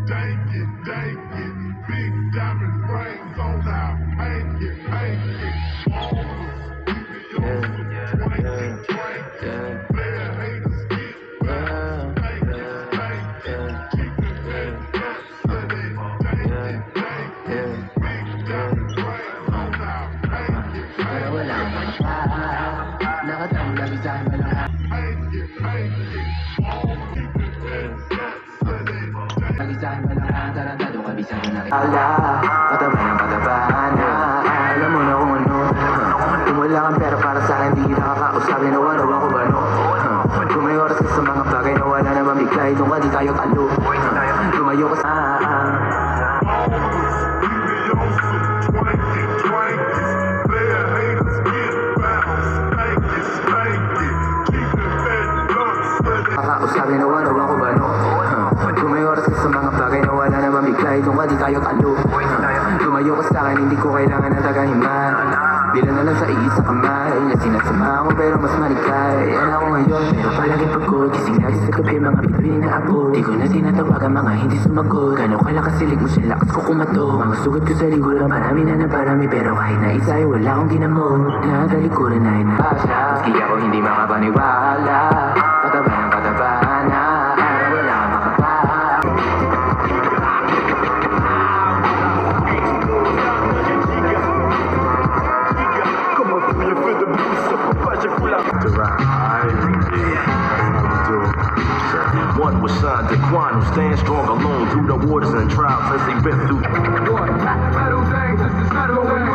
Big diamond rings on our hank it. Pataba ng patabahan na alam mo na kung ano. Kung wala kang pera para sa akin, di nakakausapin na wala ako ba no. Kung may oras ka sa mga bagay na wala naman bigay, doon ka di tayo talo. Lumayo ka sa nakakausapin na wala ako ba no. Kung may oras ka sa mga bagay na wala naman bigay, doon ka di tayo talo. Lumayo ka sa akin, hindi ko kailangan ng tagahiman. Bila na lang sa iisa kamay, sinasama ako pero mas maligay. Yan ako ngayon, pero palaging pagod. Gising lagi sa gabi, mga bituin na abo. Di ko na tinatawagan, mga hindi sumagot. Gano'n kalakas silig mo siya, lakas ko kumato. Mga sugat ko sa liguran, marami na naparami. Pero kahit na isa ay wala akong ginamot. Natalikuran na inabasa, maski ako hindi makapaniwala. Pataba ng pataba na wala kang makapa. One was signed to Quan, who stands strong alone through the waters and trials as they been through. Metal things, this is metal.